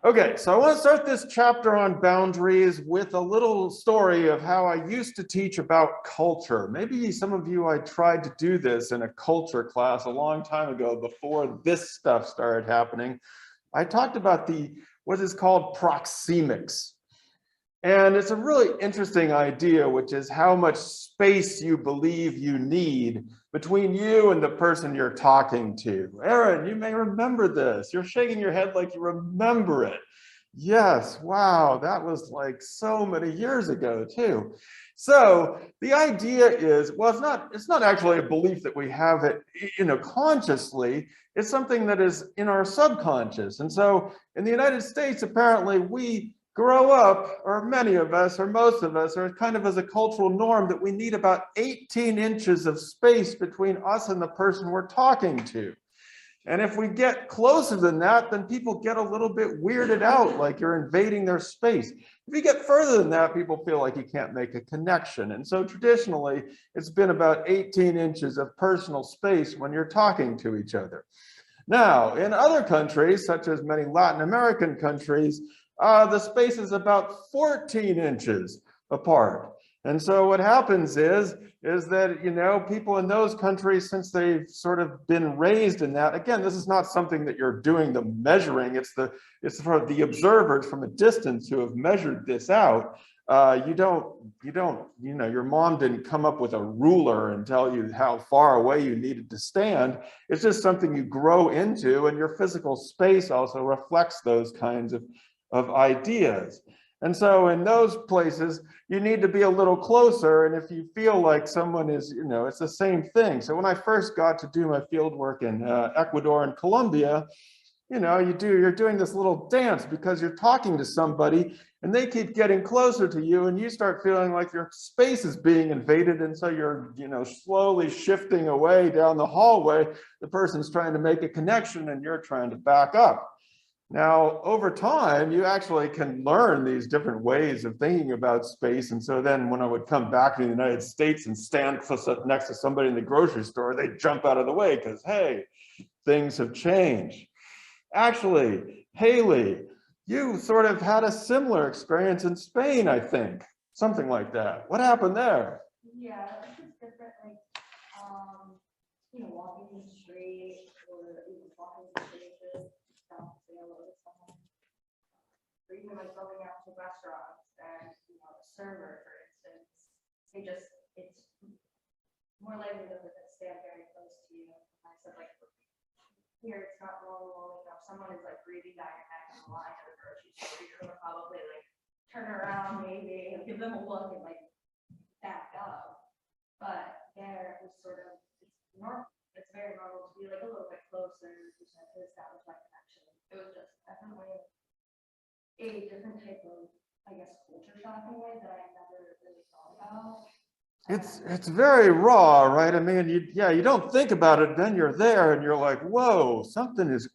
Okay, so I want to start this chapter on boundaries with a little story of how I used to teach about culture. Maybe some of you, I tried to do this in a culture class a long time ago before this stuff started happening. I talked about what is called proxemics. And it's a really interesting idea, which is how much space you believe you need between you and the person you're talking to. Aaron, you may remember this. You're shaking your head like you remember it. Yes, wow, that was like so many years ago too. So the idea is, well, it's not actually a belief that we have it, consciously. It's something that is in our subconscious. And so in the United States, apparently we grow up, or many of us, or most of us, are kind of as a cultural norm that we need about 18 inches of space between us and the person we're talking to. And if we get closer than that, then people get a little bit weirded out, like you're invading their space. If you get further than that, people feel like you can't make a connection. And so traditionally, it's been about 18 inches of personal space when you're talking to each other. Now, in other countries, such as many Latin American countries, the space is about 14 inches apart. And so what happens is that, people in those countries, since they've sort of been raised in that, again, this is not something that you're doing the measuring, it's for the observers from a distance who have measured this out. Your mom didn't come up with a ruler and tell you how far away you needed to stand. It's just something you grow into, and your physical space also reflects those kinds of ideas. And so in those places, you need to be a little closer. And if you feel like someone is, it's the same thing. So when I first got to do my field work in Ecuador and Colombia, you're doing this little dance because you're talking to somebody and they keep getting closer to you and you start feeling like your space is being invaded. And so you're, slowly shifting away down the hallway. The person's trying to make a connection and you're trying to back up. Now, over time, you actually can learn these different ways of thinking about space. And so then when I would come back to the United States and stand next to somebody in the grocery store, they'd jump out of the way because, hey, things have changed. Actually, Haley, you sort of had a similar experience in Spain, I think. Something like that. What happened there? Yeah, it's just different, like, walking in the street or even walking in spaces. Say hello to someone, or even like going out to restaurants and the server, for instance, it's more likely that they're going to stand very close to you. I said like here it's not normal. If someone is like breathing down your neck in the line at a grocery store, you're going to probably like turn around maybe and give them a look and like back up. But there was sort of it's very normal to be like a little bit closer to establish that connection. It was just definitely a different type of, I guess, culture shock in a way that I never really thought about. It's very raw, right? I mean, you don't think about it, then you're there and you're like, whoa, something is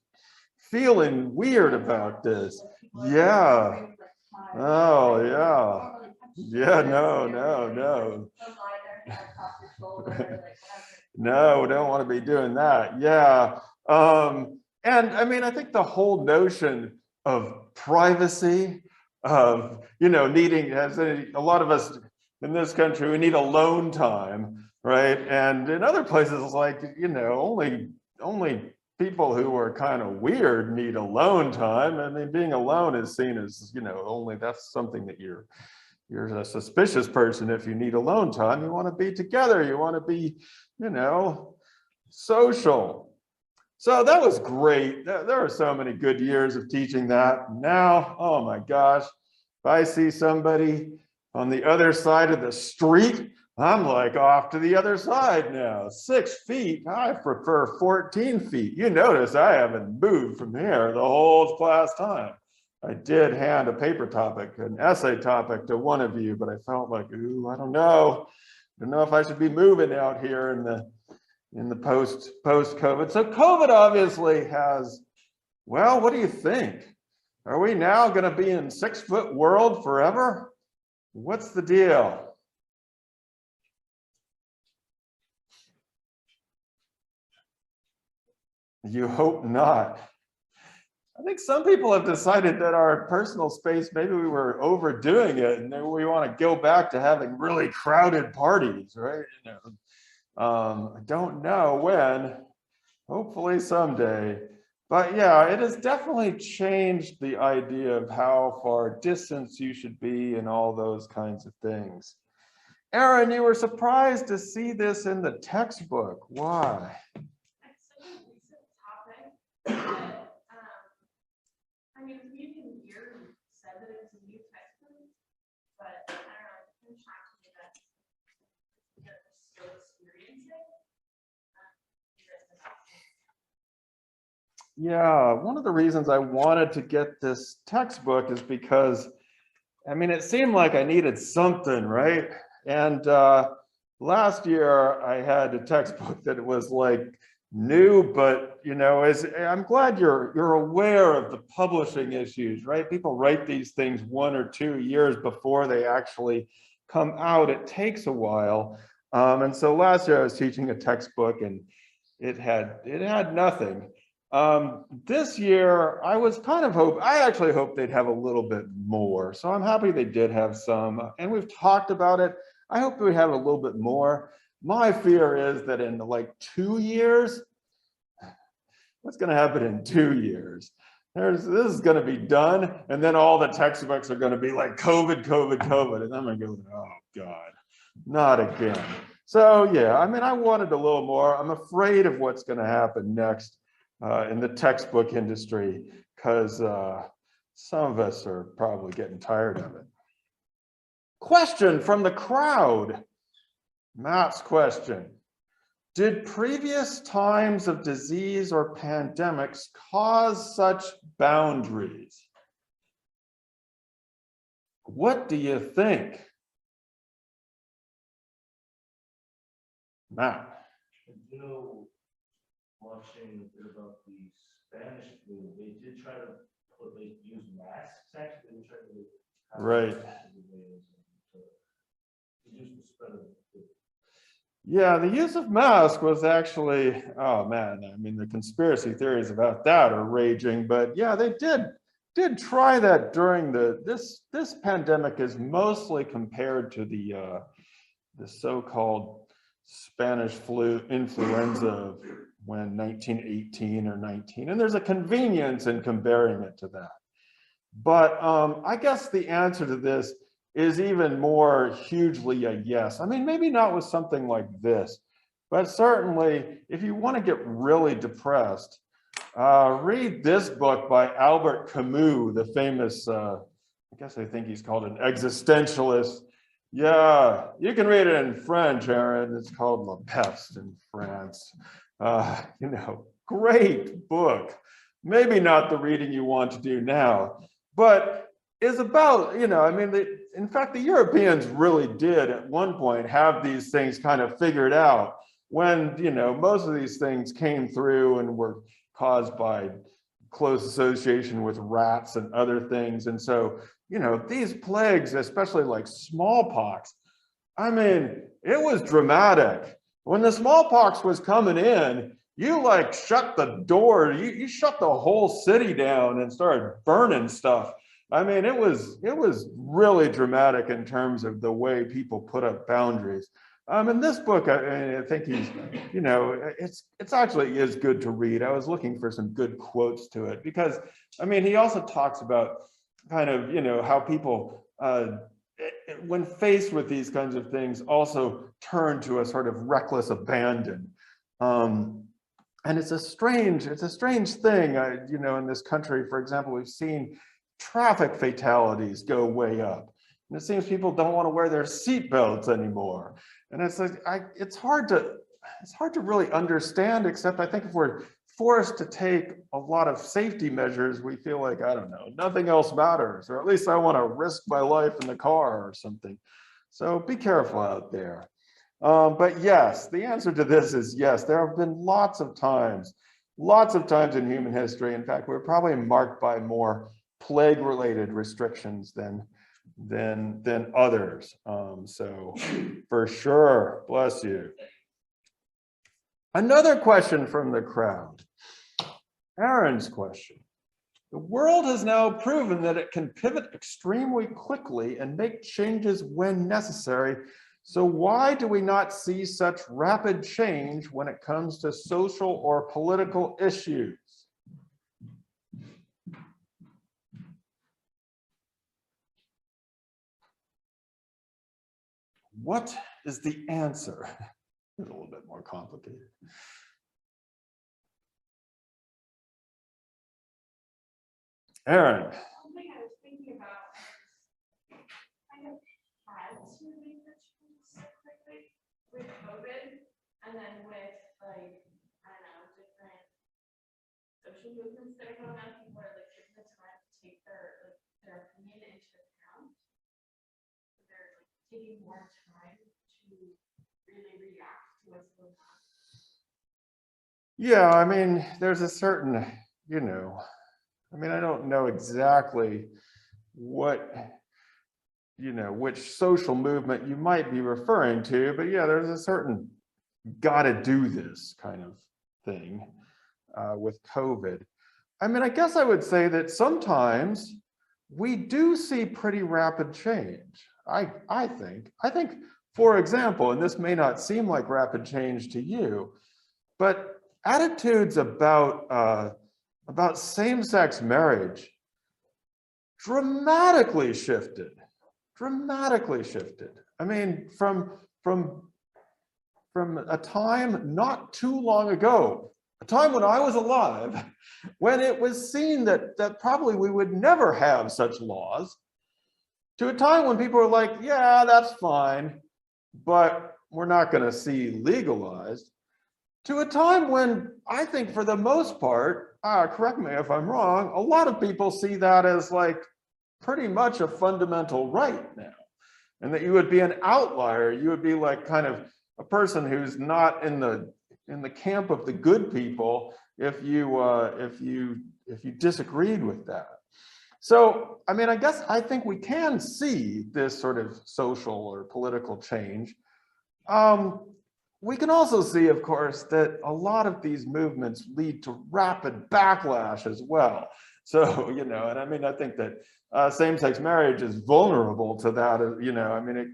feeling weird about this. Yeah. Oh, yeah. Yeah, no. No, we don't want to be doing that. Yeah. And I mean, I think the whole notion of privacy, of, needing, as a lot of us in this country, we need alone time, right? And in other places, it's like, only people who are kind of weird need alone time. I mean, being alone is seen as, only that's something that you're a suspicious person if you need alone time. You want to be together. You want to be, social. So that was great. There are so many good years of teaching that. Now, oh my gosh, if I see somebody on the other side of the street, I'm like off to the other side now. 6 feet, I prefer 14 feet. You notice I haven't moved from here the whole class time. I did hand a paper topic, an essay topic to one of you, but I felt like, ooh, I don't know. I don't know if I should be moving out here in the post-COVID. So COVID obviously has, well, what do you think? Are we now going to be in 6-foot world forever? What's the deal? You hope not. I think some people have decided that our personal space, maybe we were overdoing it, and maybe we want to go back to having really crowded parties, right? You know, I don't know when, hopefully someday. But yeah, it has definitely changed the idea of how far distance you should be and all those kinds of things. Aaron, you were surprised to see this in the textbook. Why? It's such a recent topic that, I mean, you can hear you said that it was a new textbook, but I don't know, it's been shocking me that we're still experiencing it. Yeah, one of the reasons I wanted to get this textbook is because, I mean, it seemed like I needed something, right? And last year I had a textbook that was like new, but you know, I'm glad you're aware of the publishing issues, right? People write these things 1 or 2 years before they actually come out. It takes a while. And so last year I was teaching a textbook and it had nothing. This year, I actually hoped they'd have a little bit more. So I'm happy they did have some, and we've talked about it. I hope we have a little bit more. My fear is that in like 2 years, what's going to happen in 2 years? This is going to be done, and then all the textbooks are going to be like COVID, COVID, COVID, and I'm going to go, oh God, not again. So yeah, I mean, I wanted a little more. I'm afraid of what's going to happen next in the textbook industry, because some of us are probably getting tired of it. Question from the crowd. Matt's question. Did previous times of disease or pandemics cause such boundaries? What do you think? Matt. You know, watching a bit about the Spanish flu, they did try to use masks actually. They tried to Right. reduce the spread of the. Yeah, the use of masks was actually, oh man, I mean, the conspiracy theories about that are raging, but yeah, they did try that during this pandemic is mostly compared to the so-called Spanish flu influenza of when 1918 or 19, and there's a convenience in comparing it to that. But I guess the answer to this is even more hugely a yes. I mean, maybe not with something like this, but certainly if you want to get really depressed, read this book by Albert Camus, the famous, I guess I think he's called an existentialist. Yeah, you can read it in French, Aaron. It's called La Peste in France. You know, great book. Maybe not the reading you want to do now, but is about, you know, I mean, in fact, the Europeans really did at one point have these things kind of figured out when, you know, most of these things came through and were caused by close association with rats and other things. And so, you know, these plagues, especially like smallpox, I mean, it was dramatic. When the smallpox was coming in, you like shut the door, you shut the whole city down and started burning stuff. I mean, it was really dramatic in terms of the way people put up boundaries. In this book, I think he's, you know, it's actually is good to read. I was looking for some good quotes to it because, I mean, he also talks about kind of, you know, how people, when faced with these kinds of things, also turn to a sort of reckless abandon. And it's a strange thing, you know, in this country. For example, we've seen traffic fatalities go way up. And it seems people don't want to wear their seatbelts anymore. And it's like, it's hard to really understand, except I think if we're forced to take a lot of safety measures, we feel like, I don't know, nothing else matters, or at least I want to risk my life in the car or something. So be careful out there. But yes, the answer to this is yes. There have been lots of times in human history. In fact, we're probably marked by more plague-related restrictions than others. So for sure, bless you. Another question from the crowd. Aaron's question. The world has now proven that it can pivot extremely quickly and make changes when necessary. So why do we not see such rapid change when it comes to social or political issues? What is the answer? It's a little bit more complicated. Aaron. Something I was thinking about is kind of had to make the change so quickly with COVID, and then with like, I don't know, different social movements that are going on, people are like given the time to take their opinion into account. They're like taking more time to really react to what's going on. Yeah, I mean, there's a certain, you know, I mean, I don't know exactly what, you know, which social movement you might be referring to, but yeah, there's a certain gotta do this kind of thing with COVID. I mean, I guess I would say that sometimes we do see pretty rapid change. I think, for example, and this may not seem like rapid change to you, but attitudes about same-sex marriage dramatically shifted. I mean, from a time not too long ago, a time when I was alive, when it was seen that probably we would never have such laws, to a time when people were like, yeah, that's fine, but we're not going to see legalized, to a time when I think for the most part, correct me if I'm wrong, a lot of people see that as like pretty much a fundamental right now. And that you would be an outlier, you would be like kind of a person who's not in the camp of the good people if you disagreed with that. So, I mean, I think we can see this sort of social or political change. We can also see, of course, that a lot of these movements lead to rapid backlash as well. So, you know, and I mean, I think that same-sex marriage is vulnerable to that, you know, I mean,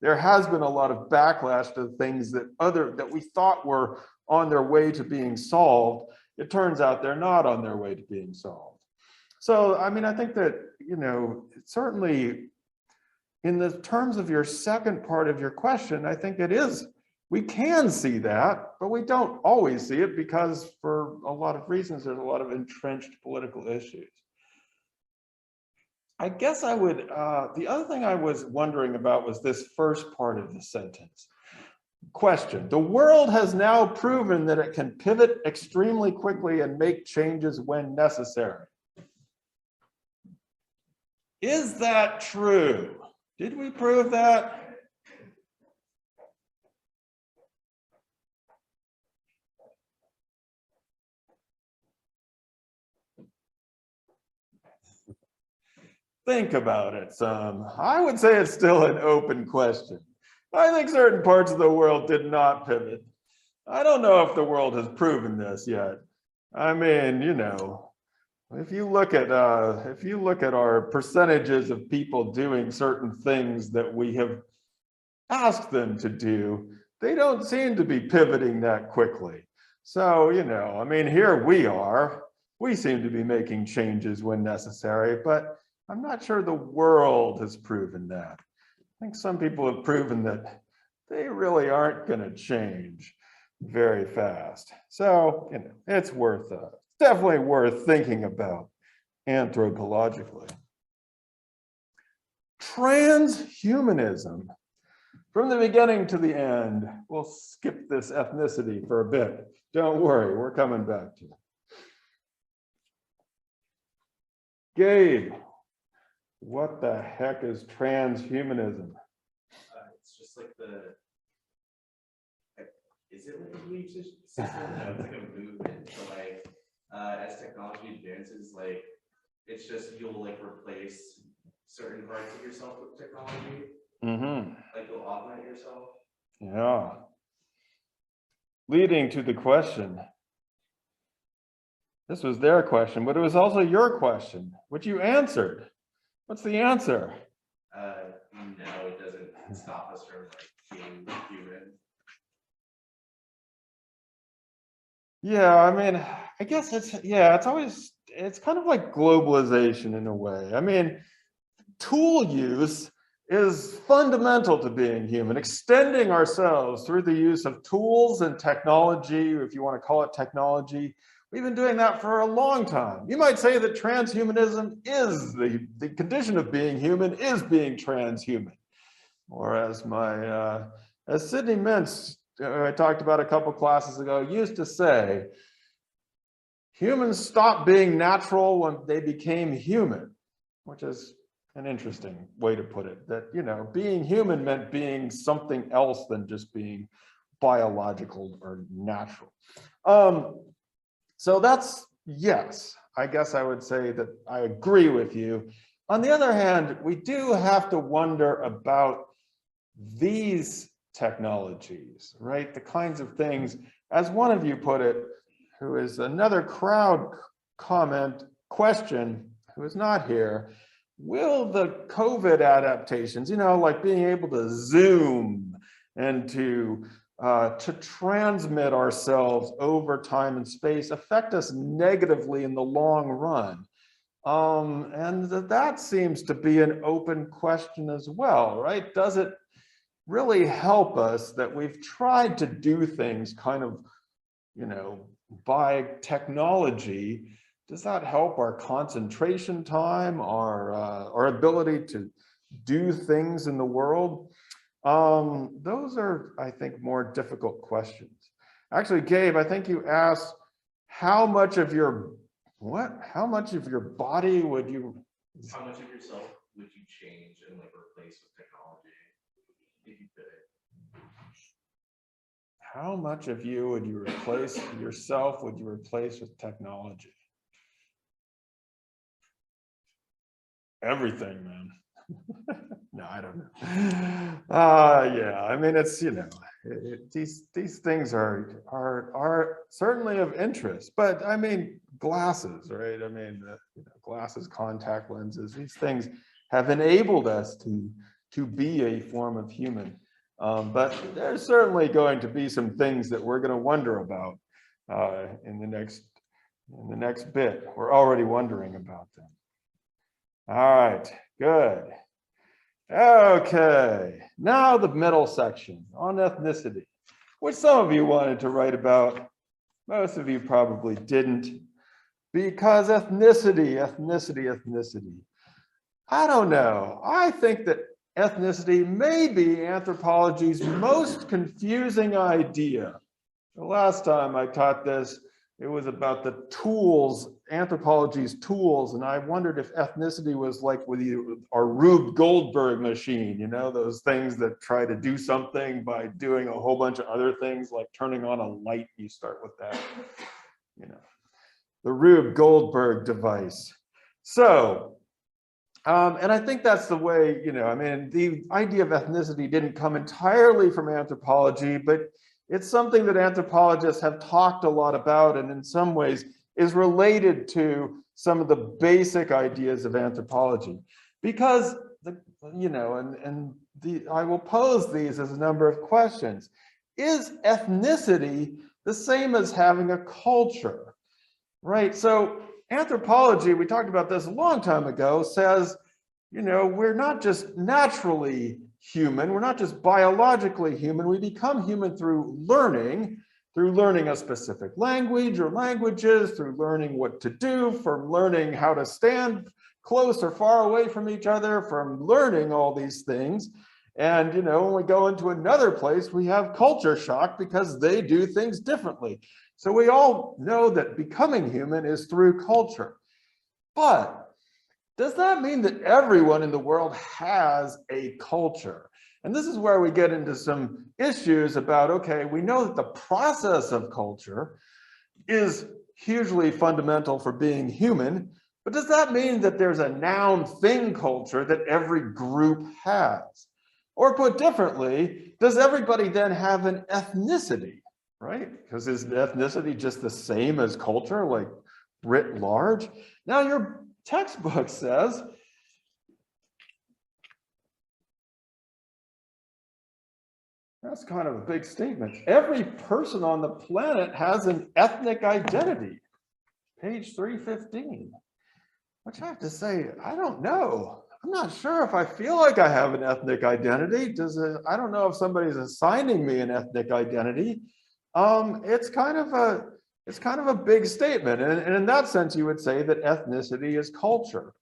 there has been a lot of backlash to things that we thought were on their way to being solved. It turns out they're not on their way to being solved. So, I mean, I think that, you know, certainly in the terms of your second part of your question, I think it is, we can see that, but we don't always see it because for a lot of reasons, there's a lot of entrenched political issues. I guess I would, the other thing I was wondering about was this first part of the sentence. Question, the world has now proven that it can pivot extremely quickly and make changes when necessary. Is that true? Did we prove that? Think about it some. I would say it's still an open question. I think certain parts of the world did not pivot. I don't know if the world has proven this yet. I mean, you know, if you look at our percentages of people doing certain things that we have asked them to do, they don't seem to be pivoting that quickly. So, you know, I mean, here we are. We seem to be making changes when necessary, but I'm not sure the world has proven that. I think some people have proven that they really aren't going to change very fast. So, you know, it's definitely worth thinking about anthropologically. Transhumanism. From the beginning to the end, we'll skip this ethnicity for a bit. Don't worry, we're coming back to it. Gabe, what the heck is transhumanism? It's just like is it like a belief system? No, it's like a movement. So like, as technology advances, like, it's just you'll like replace certain parts of yourself with technology. Mm-hmm. Like you'll augment yourself. Yeah. Leading to the question, This was their question, but it was also your question, which you answered. What's the answer? No, it doesn't stop us from like being human. Yeah, I mean, I guess it's kind of like globalization in a way. I mean, tool use is fundamental to being human, extending ourselves through the use of tools and technology, if you want to call it technology. We've been doing that for a long time. You might say that transhumanism is the condition of being human is being transhuman. Or as as Sidney Mintz, I talked about a couple classes ago, used to say, humans stopped being natural when they became human, which is an interesting way to put it, that, you know, being human meant being something else than just being biological or natural. So that's, yes, I guess I would say that I agree with you. On the other hand, we do have to wonder about these technologies, right? The kinds of things, as one of you put it, who is another crowd question, who is not here, will the COVID adaptations, you know, like being able to Zoom and to transmit ourselves over time and space affect us negatively in the long run? And that seems to be an open question as well, right? Does it really help us that we've tried to do things kind of, you know, by technology? Does that help our concentration time, our ability to do things in the world? Those are, I think, more difficult questions. Actually, Gabe, I think you asked how much of your body would you? How much of yourself would you change and like replace with technology if you could? How much of you would you replace yourself? Would you replace with technology? Everything, man. No, I don't know. Yeah, I mean, it's, you know, these things are certainly of interest, but I mean, glasses, right? I mean, you know, glasses, contact lenses, these things have enabled us to be a form of human. But there's certainly going to be some things that we're going to wonder about in the next bit. We're already wondering about them. All right, good. Okay, now the middle section on ethnicity, which some of you wanted to write about. Most of you probably didn't, because ethnicity. I don't know. I think that ethnicity may be anthropology's most confusing idea. The last time I taught this, it was about the tools, anthropology's tools, and I wondered if ethnicity was like with our Rube Goldberg machine, you know, those things that try to do something by doing a whole bunch of other things, like turning on a light. You start with that, you know, the Rube Goldberg device. So, and I think that's the way, you know, I mean, the idea of ethnicity didn't come entirely from anthropology, but it's something that anthropologists have talked a lot about, and in some ways is related to some of the basic ideas of anthropology. Because, you know, I will pose these as a number of questions. Is ethnicity the same as having a culture, right? So anthropology, we talked about this a long time ago, says, you know, we're not just naturally human, we're not just biologically human, we become human through learning a specific language or languages, through learning what to do, from learning how to stand close or far away from each other, from learning all these things. And, you know, when we go into another place, we have culture shock because they do things differently. So we all know that becoming human is through culture. But does that mean that everyone in the world has a culture? And this is where we get into some issues about, okay, we know that the process of culture is hugely fundamental for being human, but does that mean that there's a noun thing culture that every group has? Or put differently, does everybody then have an ethnicity, right? Because is ethnicity just the same as culture? Like, writ large. Now your textbook says, that's kind of a big statement. Every person on the planet has an ethnic identity. Page 315. Which I have to say, I don't know. I'm not sure if I feel like I have an ethnic identity. I don't know if somebody's assigning me an ethnic identity. It's kind of a big statement. And in that sense, you would say that ethnicity is culture.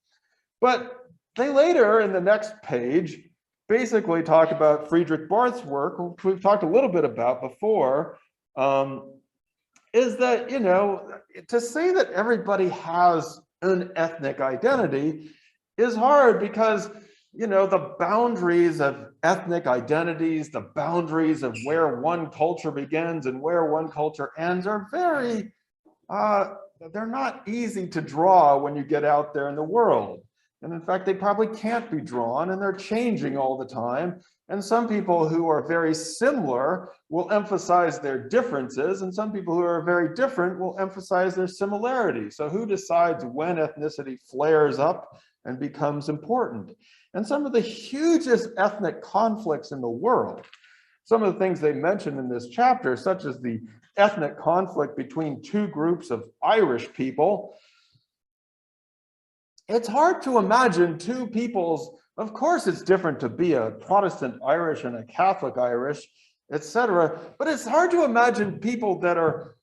But they later in the next page basically talk about Fredrik Barth's work, which we've talked a little bit about before, is that, you know, to say that everybody has an ethnic identity is hard because, you know, the boundaries of ethnic identities, the boundaries of where one culture begins and where one culture ends are very, they're not easy to draw when you get out there in the world. And in fact, they probably can't be drawn, and they're changing all the time. And some people who are very similar will emphasize their differences, and some people who are very different will emphasize their similarities. So who decides when ethnicity flares up and becomes important? And some of the hugest ethnic conflicts in the world, some of the things they mention in this chapter, such as the ethnic conflict between two groups of Irish people, it's hard to imagine two peoples. Of course, it's different to be a Protestant Irish and a Catholic Irish, etc. But it's hard to imagine people that are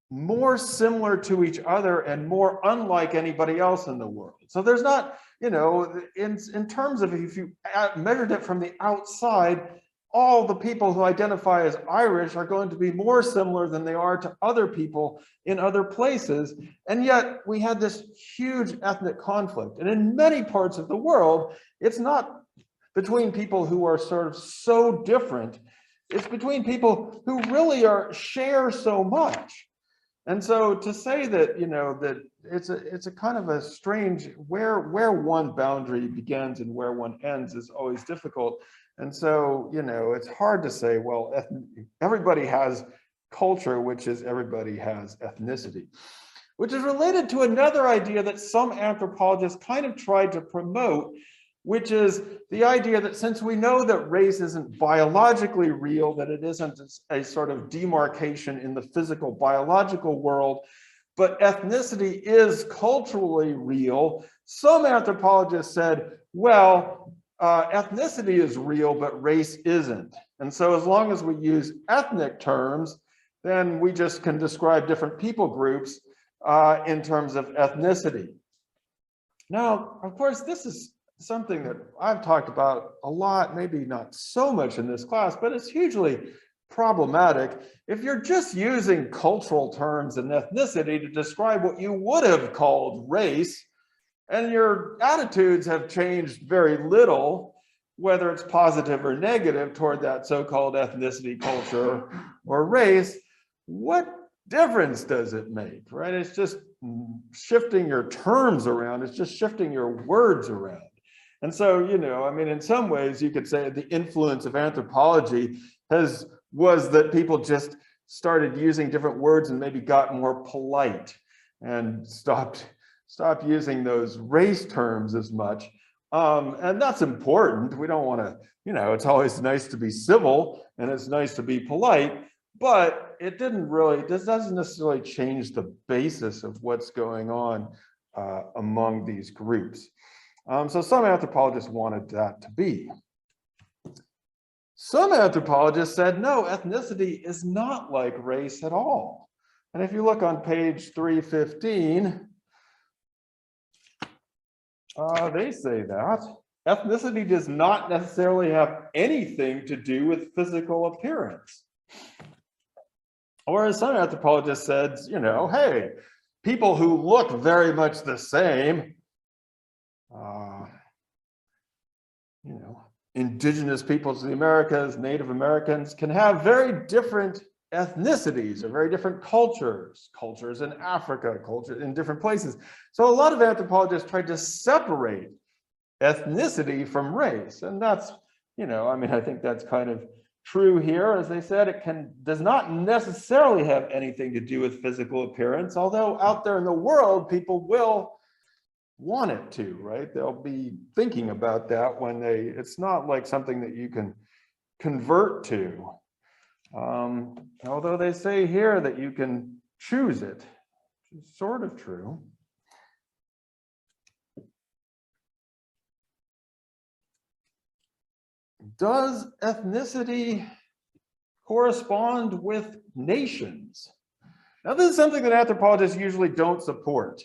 more similar to each other and more unlike anybody else in the world. So there's not, you know, in terms of if you measured it from the outside, all the people who identify as Irish are going to be more similar than they are to other people in other places. And yet we had this huge ethnic conflict. And in many parts of the world, it's not between people who are sort of so different. It's between people who really share so much. And so to say that, you know, that it's a kind of a strange, where one boundary begins and where one ends is always difficult. And so, you know, it's hard to say, well, everybody has culture, which is everybody has ethnicity, which is related to another idea that some anthropologists kind of tried to promote, which is the idea that since we know that race isn't biologically real, that it isn't a sort of demarcation in the physical biological world, but ethnicity is culturally real, some anthropologists said, well, ethnicity is real, but race isn't. And so as long as we use ethnic terms, then we just can describe different people groups in terms of ethnicity. Now, of course, this is something that I've talked about a lot, maybe not so much in this class, but it's hugely problematic. If you're just using cultural terms and ethnicity to describe what you would have called race, and your attitudes have changed very little, whether it's positive or negative toward that so-called ethnicity, culture, or race, what difference does it make, right? It's just shifting your terms around. It's just shifting your words around. And so, you know, I mean, in some ways you could say the influence of anthropology was that people just started using different words and maybe got more polite and stopped using those race terms as much. And that's important. We don't want to, you know, it's always nice to be civil and it's nice to be polite, but this doesn't necessarily change the basis of what's going on among these groups. So some anthropologists wanted that to be. Some anthropologists said, no, ethnicity is not like race at all. And if you look on page 315, they say that ethnicity does not necessarily have anything to do with physical appearance. Or as some anthropologists said, you know, hey, people who look very much the same, you know, indigenous peoples of the Americas, Native Americans can have very different ethnicities or very different cultures in Africa, culture in different places. So a lot of anthropologists tried to separate ethnicity from race. And that's, you know, I mean, I think that's kind of true here. As they said, it does not necessarily have anything to do with physical appearance, although out there in the world, people will want it to, right? They'll be thinking about that when it's not like something that you can convert to. Although they say here that you can choose it, which is sort of true. Does ethnicity correspond with nations? Now, this is something that anthropologists usually don't support,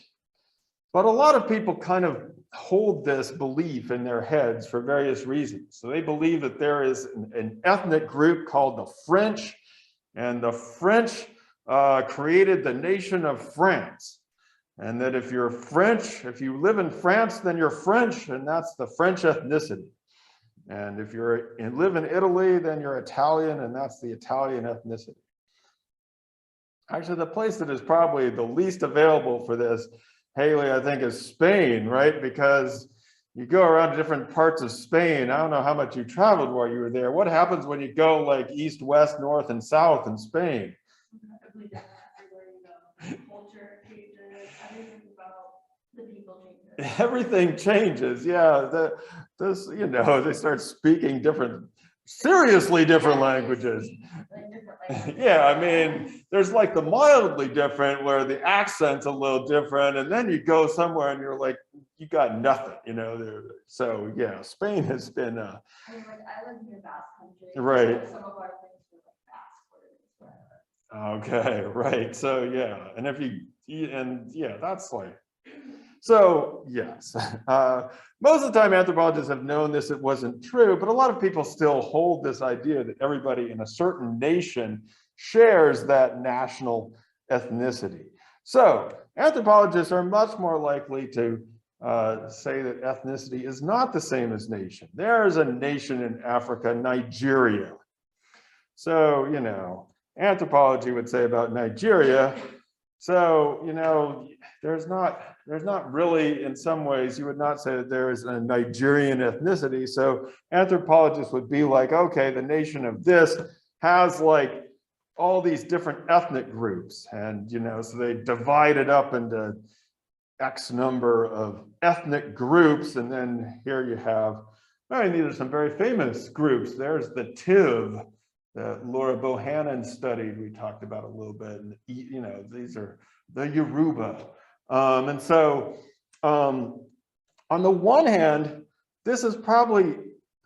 but a lot of people kind of hold this belief in their heads for various reasons. So they believe that there is an ethnic group called the French, and the French created the nation of France. And that if you're French, if you live in France, then you're French, and that's the French ethnicity. And if you live in Italy, then you're Italian, and that's the Italian ethnicity. Actually, the place that is probably the least available for this, Haley, I think, is Spain, right? Because you go around to different parts of Spain. I don't know how much you traveled while you were there. What happens when you go like east, west, north, and south in Spain? Culture changes, everything about the people changes. Everything changes, yeah. You know, they start speaking seriously different languages. Like different languages. Yeah, I mean, there's like the mildly different where the accent's a little different, and then you go somewhere and you're like, you got nothing, you know. So yeah, Spain has been. I mean, like I live near Basque Country. Right. So some of our things were like Basque words. Okay, right. So yeah, and that's like. So yes, most of the time anthropologists have known this, it wasn't true, but a lot of people still hold this idea that everybody in a certain nation shares that national ethnicity. So anthropologists are much more likely to say that ethnicity is not the same as nation. There is a nation in Africa, Nigeria. So, you know, anthropology would say about Nigeria, so, you know, there's not really, in some ways, you would not say that there is a Nigerian ethnicity. So anthropologists would be like, okay, the nation of this has like all these different ethnic groups. And, you know, so they divide it up into X number of ethnic groups. And then here you have, I mean, these are some very famous groups. There's the Tiv that Laura Bohannon studied, we talked about a little bit. And, you know, these are the Yoruba. And so on the one hand, this is probably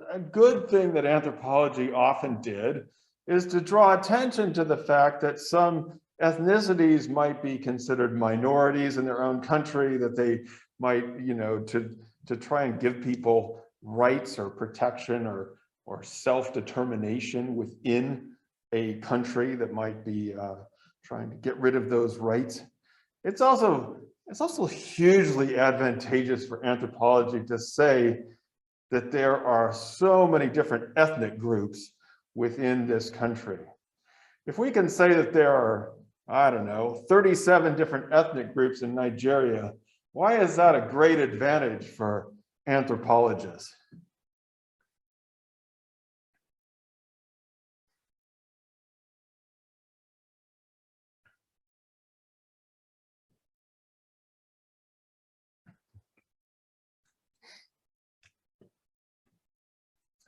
a good thing that anthropology often did, is to draw attention to the fact that some ethnicities might be considered minorities in their own country, that they might, you know, to try and give people rights or protection or self-determination within a country that might be trying to get rid of those rights. It's also hugely advantageous for anthropology to say that there are so many different ethnic groups within this country. If we can say that there are, I don't know, 37 different ethnic groups in Nigeria, why is that a great advantage for anthropologists?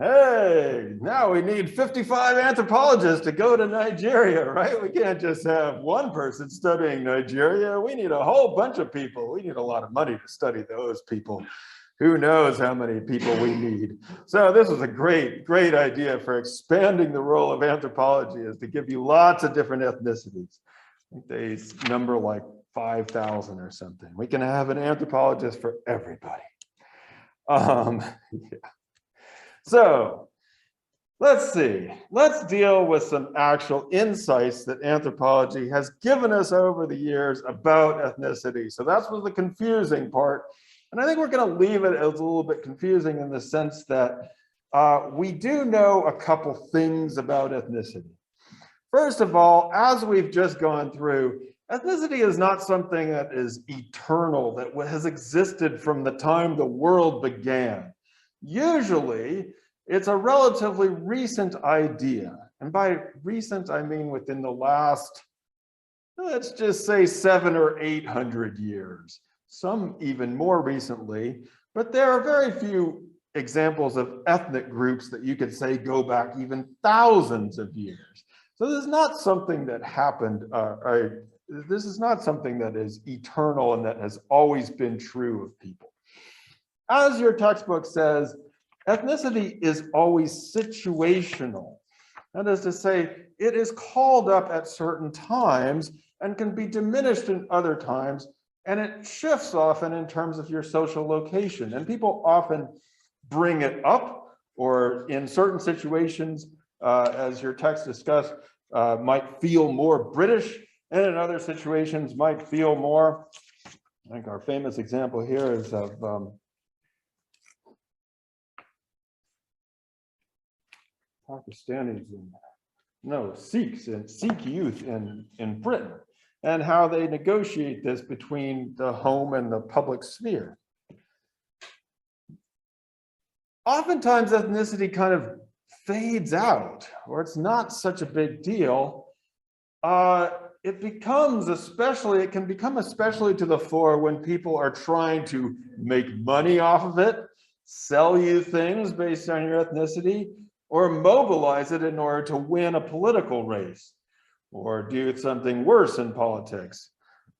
Hey, now we need 55 anthropologists to go to Nigeria, right? We can't just have one person studying Nigeria. We need a whole bunch of people. We need a lot of money to study those people. Who knows how many people we need. So this is a great, great idea for expanding the role of anthropology, is to give you lots of different ethnicities. I think they number like 5,000 or something. We can have an anthropologist for everybody. Yeah. So let's see, let's deal with some actual insights that anthropology has given us over the years about ethnicity. So that's was the confusing part. And I think we're going to leave it as a little bit confusing in the sense that we do know a couple things about ethnicity. First of all, as we've just gone through, ethnicity is not something that is eternal, that has existed from the time the world began. Usually, it's a relatively recent idea. And by recent, I mean within the last, let's just say 700 or 800 years, some even more recently, but there are very few examples of ethnic groups that you could say go back even thousands of years. So this is not something that happened, this is not something that is eternal and that has always been true of people. As your textbook says, ethnicity is always situational. That is to say, it is called up at certain times and can be diminished in other times, and it shifts often in terms of your social location. And people often bring it up, or in certain situations, as your text discussed, might feel more British, and in other situations might feel more, I think our famous example here is of Pakistanis and Sikhs and Sikh youth in Britain, and how they negotiate this between the home and the public sphere. Oftentimes ethnicity kind of fades out, or it's not such a big deal. It can become especially to the fore when people are trying to make money off of it, sell you things based on your ethnicity, or mobilize it in order to win a political race, or do something worse in politics.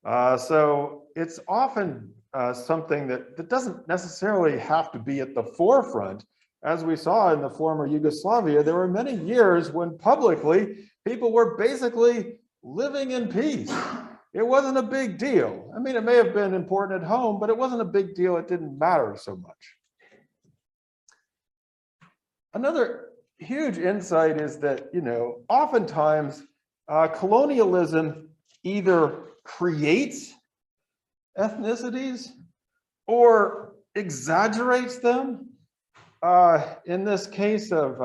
So it's often something that doesn't necessarily have to be at the forefront. As we saw in the former Yugoslavia, there were many years when publicly people were basically living in peace. It wasn't a big deal. I mean, it may have been important at home, but it wasn't a big deal. It didn't matter so much. Another huge insight is that, oftentimes colonialism either creates ethnicities or exaggerates them. In this case of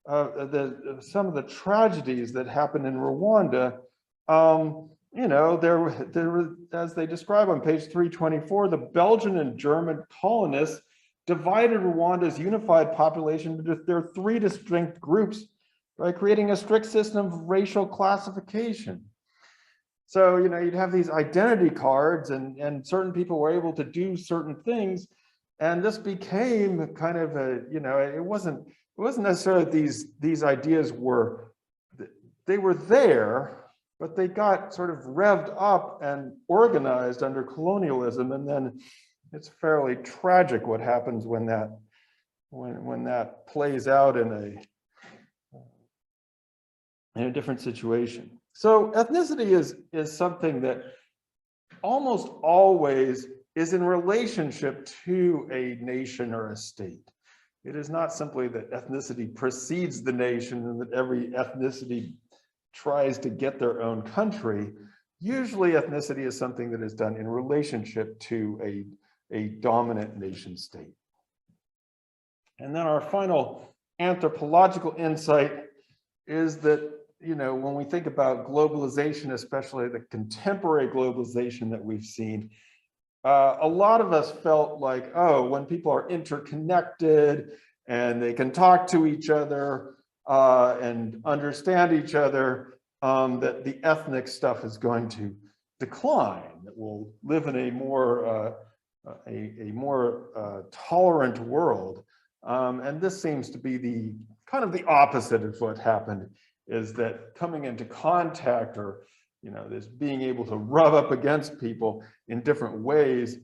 some of the tragedies that happened in Rwanda, there, as they describe on page 324, the Belgian and German colonists divided Rwanda's unified population into their 3 distinct groups by creating a strict system of racial classification. So, you'd have these identity cards, and certain people were able to do certain things, and this became kind of a, it wasn't necessarily these ideas were there, but they got sort of revved up and organized under colonialism, and then it's fairly tragic what happens when that plays out in a different situation. So ethnicity is something that almost always is in relationship to a nation or a state. It is not simply that ethnicity precedes the nation and that every ethnicity tries to get their own country. Usually ethnicity is something that is done in relationship to a dominant nation state. And then our final anthropological insight is that, when we think about globalization, especially the contemporary globalization that we've seen, a lot of us felt like, when people are interconnected and they can talk to each other and understand each other, that the ethnic stuff is going to decline, that we'll live in a more tolerant world. And this seems to be the kind of the opposite of what happened, is that coming into contact, or this being able to rub up against people in different ways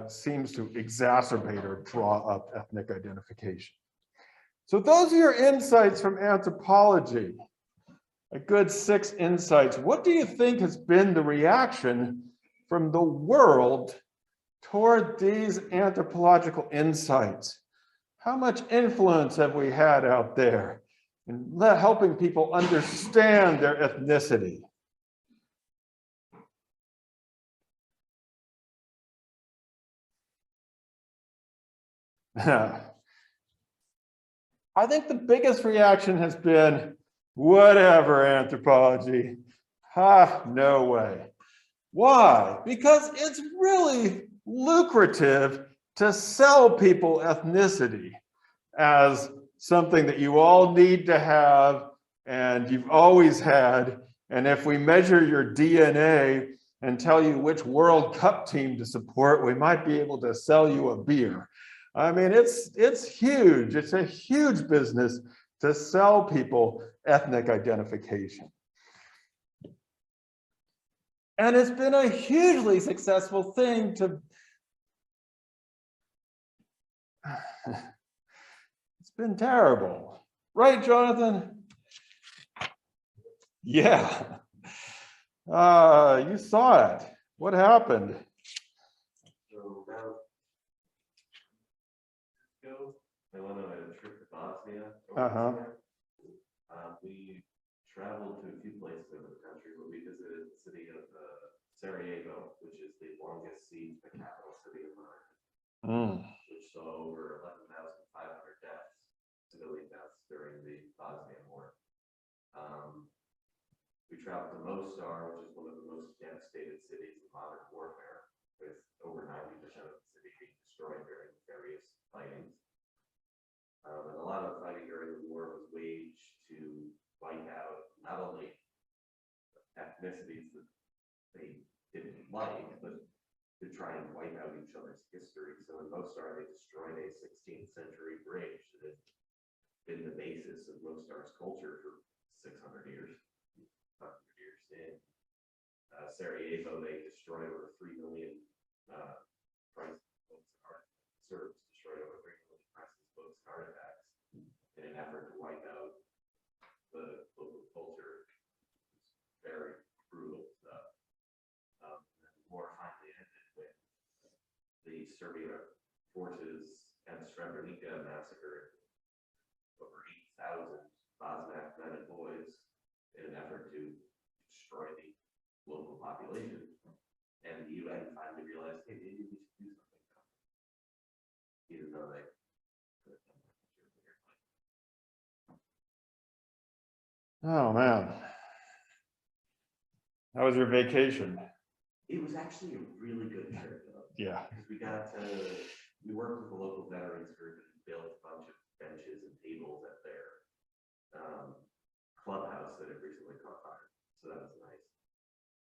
seems to exacerbate or draw up ethnic identification. So those are your insights from anthropology. A good 6 insights. What do you think has been the reaction from the world toward these anthropological insights? How much influence have we had out there in helping people understand their ethnicity? I think the biggest reaction has been, whatever, anthropology. No way. Why? Because it's really lucrative to sell people ethnicity as something that you all need to have and you've always had. And if we measure your DNA and tell you which World Cup team to support, we might be able to sell you a beer. I mean, it's huge. It's a huge business to sell people ethnic identification. And it's been a hugely successful thing to, it's been terrible. Right, Jonathan? Yeah. You saw it. What happened? So about ago, I went on a trip to Bosnia. We traveled to a few places in the country, but we visited the city of Sarajevo, which is the longest siege, the capital city of Mine, which saw over 11,500 deaths, civilian deaths during the Bosnian War. We traveled to Mostar, which is one of the most devastated cities in modern warfare, with over 90% of the city being destroyed during various fightings. And a lot of the fighting during the war was waged to wipe out not only ethnicities that they didn't like, but to try and wipe out each other's history. So in Mostar, they destroyed a 16th century bridge that had been the basis of Mostar's culture for 600 years. In Sarajevo, they destroyed over 3 million priceless books and artifacts. Serbs destroyed over 3 million priceless books and artifacts in an effort to wipe out the local culture. It's very brutal stuff. The war finally ended with the Serbian forces and Srebrenica massacred over 8,000 Bosniak men and boys in an effort to destroy the local population. And the UN finally realized, hey, maybe we should do something about it. Even though they could have done that earlier. Oh man. How was your vacation? It was actually a really good trip, though. Yeah. Because we worked with the local veterans group and built a bunch of benches and tables at their clubhouse that had recently caught fire. So that was nice.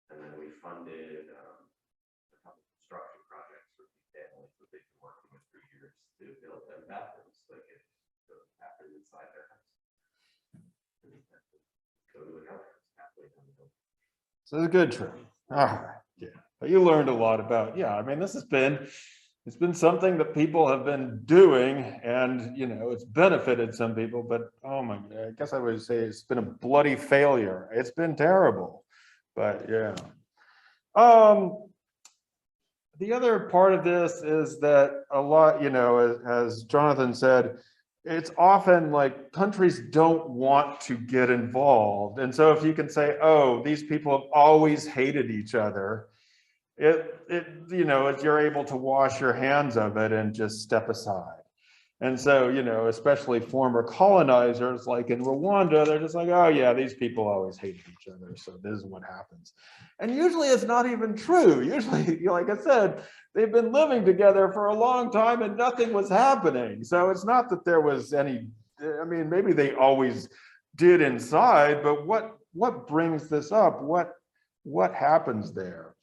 And then we funded a couple of construction projects for the families that they've been working with for years to build them bathrooms so they could go to the bathroom inside their house. Go to an outhouse halfway down the hill. So it's a good trip. All right. Yeah. But you learned a lot about, yeah, I mean, it's been something that people have been doing and, you know, it's benefited some people, but oh my God, I guess I would say it's been a bloody failure. It's been terrible, but yeah. The other part of this is that a lot, you know, as Jonathan said, it's often like countries don't want to get involved. And so if you can say, oh, these people have always hated each other, you know, you're able to wash your hands of it and just step aside. And so, you know, especially former colonizers like in Rwanda, they're just like, oh yeah, these people always hated each other, so this is what happens. And usually it's not even true. Usually, like I said, they've been living together for a long time and nothing was happening. So it's not that there was any, I mean, maybe they always did inside, but what brings this up? What happens there?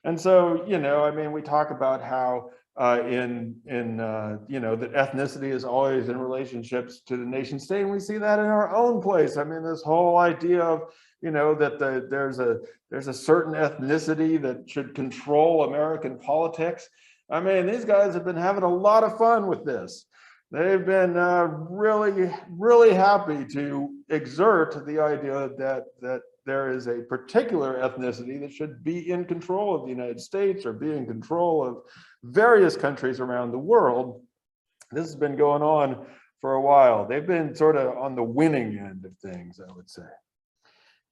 And so, you know, I mean, we talk about how you know, that ethnicity is always in relationships to the nation state, and we see that in our own place. I mean, this whole idea of, you know, that there's a certain ethnicity that should control American politics. I mean, these guys have been having a lot of fun with this. They've been really, really happy to exert the idea that there is a particular ethnicity that should be in control of the United States or be in control of various countries around the world. This has been going on for a while. They've been sort of on the winning end of things, I would say.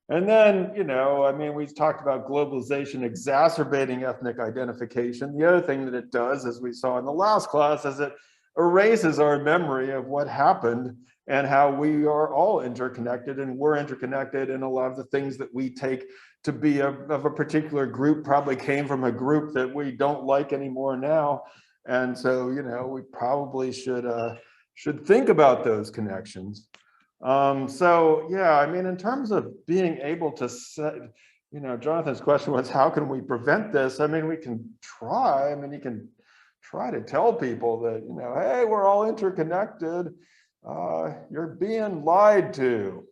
And then, you know, I mean, we've talked about globalization exacerbating ethnic identification. The other thing that it does, as we saw in the last class, is it erases our memory of what happened and how we are all interconnected, and we're interconnected, and a lot of the things that we take to be of a particular group probably came from a group that we don't like anymore now. And so, you know, we probably should should think about those connections. So yeah, I mean, in terms of being able to set, you know, Jonathan's question was, how can we prevent this? I mean, we can try. I mean, you can try to tell people that, you know, hey, we're all interconnected. You're being lied to.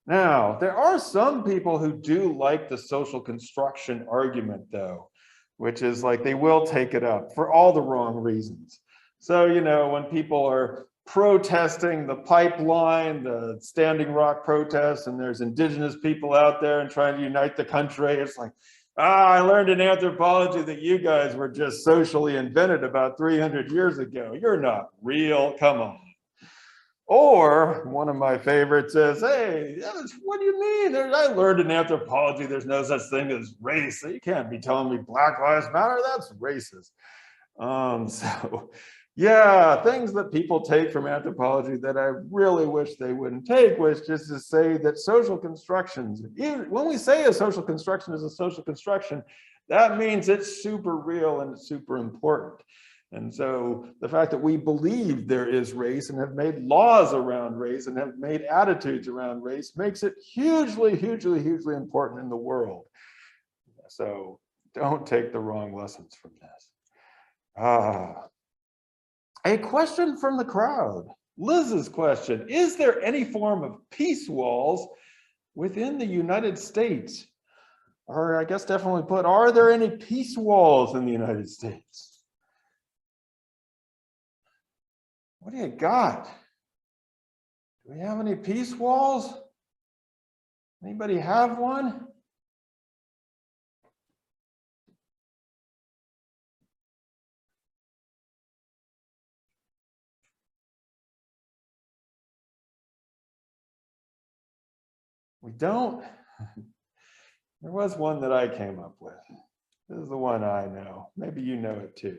Now, there are some people who do like the social construction argument, though, which is like they will take it up for all the wrong reasons. So, you know, when people are protesting the pipeline, the Standing Rock protests, and there's indigenous people out there and trying to unite the country, it's like, I learned in anthropology that you guys were just socially invented about 300 years ago. You're not real, come on. Or one of my favorites is, hey, what do you mean? I learned in anthropology there's no such thing as race. You can't be telling me Black Lives Matter, that's racist. So yeah, things that people take from anthropology that I really wish they wouldn't take was just to say that social constructions, even when we say a social construction is a social construction, that means it's super real and it's super important. And so the fact that we believe there is race and have made laws around race and have made attitudes around race makes it hugely, hugely, hugely important in the world. So don't take the wrong lessons from this. A question from the crowd. Liz's question, is there any form of peace walls within the United States? Or I guess definitely put, are there any peace walls in the United States? What do you got? Do we have any peace walls? Anybody have one? We don't. There was one that I came up with. This is the one I know. Maybe you know it too.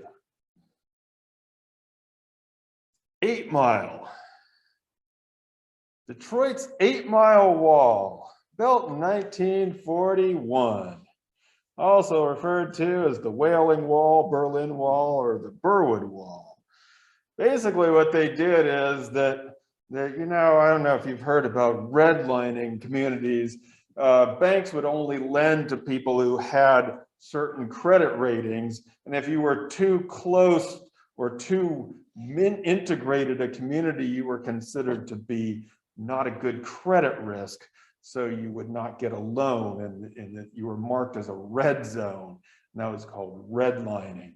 8 Mile. Detroit's 8 Mile Wall, built in 1941. Also referred to as the Wailing Wall, Berlin Wall, or the Burwood Wall. Basically what they did is that you know, I don't know if you've heard about redlining communities. Banks would only lend to people who had certain credit ratings. And if you were too close or too integrated a community, you were considered to be not a good credit risk. So you would not get a loan, and that you were marked as a red zone. And that was called redlining.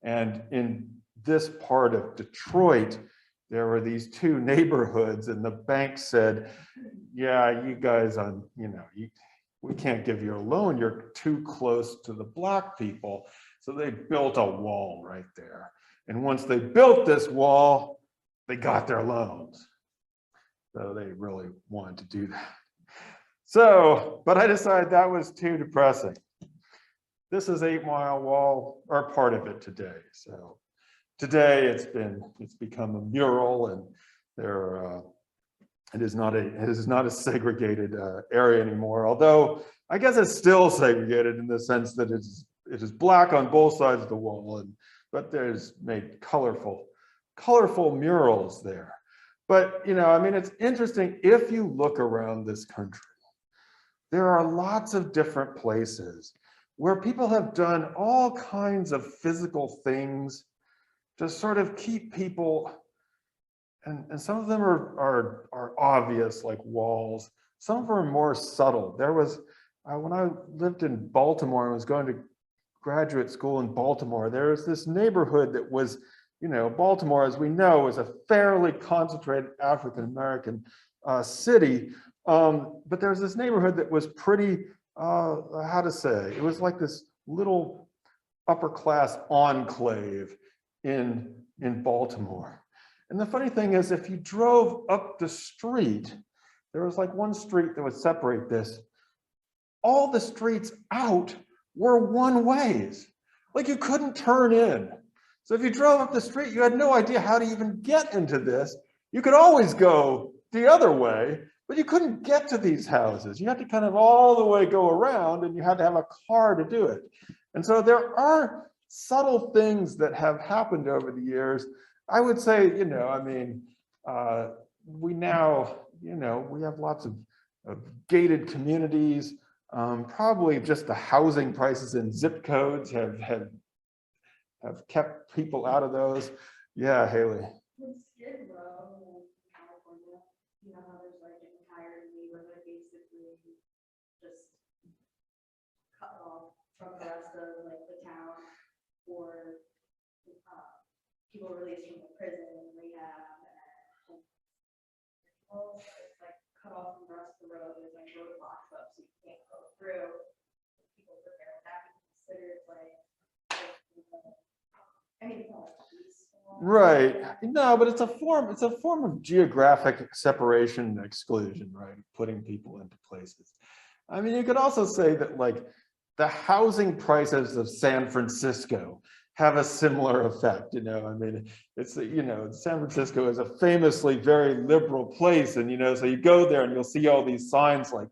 And in this part of Detroit, there were these 2 neighborhoods, and the bank said, yeah, you guys, you know, we can't give you a loan. You're too close to the Black people. So they built a wall right there. And once they built this wall, they got their loans. So they really wanted to do that. So, but I decided that was too depressing. This is 8 Mile Wall, or part of it today. So today it's become a mural, and it is not a segregated area anymore. Although I guess it's still segregated in the sense that it is Black on both sides of the wall, but there's made colorful murals there. But you know, I mean, it's interesting if you look around this country. There are lots of different places where people have done all kinds of physical things to sort of keep people, and some of them are obvious, like walls. Some of them are more subtle. There was, when I lived in Baltimore and was going to graduate school in Baltimore, there was this neighborhood that was, you know, Baltimore, as we know, is a fairly concentrated African-American city. But there was this neighborhood that was pretty, how to say, it was like this little upper class enclave in Baltimore. And the funny thing is, if you drove up the street, there was like one street that would separate this. All the streets out were one ways. Like you couldn't turn in. So if you drove up the street, you had no idea how to even get into this. You could always go the other way, but you couldn't get to these houses. You had to kind of all the way go around, and you had to have a car to do it. And so there are subtle things that have happened over the years I would say, I mean, we now, we have lots of gated communities. Probably just the housing prices in zip codes have kept people out of those. Yeah, Haley. With Skid Row in California, you know how there's like an entire neighborhood basically just cut off from the rest of like the town for people released from the prison and rehab and it's like cut off from the rest of the road. There's like roadblocks up so you can't go through. People prepare that be considered like I mean, it's not like peaceful. Right. No, but it's a form of geographic separation and exclusion, right? Putting people into places. I mean, you could also say that like the housing prices of San Francisco have a similar effect, I mean, it's, San Francisco is a famously very liberal place. And, so you go there and you'll see all these signs like,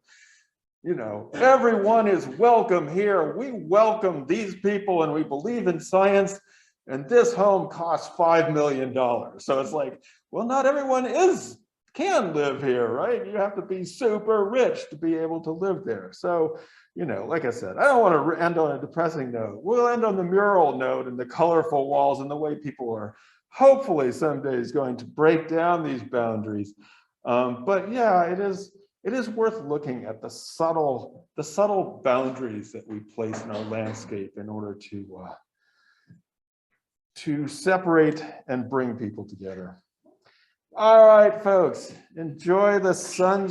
everyone is welcome here. We welcome these people and we believe in science. And this home costs $5 million. So it's like, well, not everyone can live here, right? You have to be super rich to be able to live there. So, like I said, I don't want to end on a depressing note. We'll end on the mural note and the colorful walls and the way people are hopefully someday is going to break down these boundaries. But yeah, it is worth looking at the subtle boundaries that we place in our landscape in order to separate and bring people together. All right, folks, enjoy the sun.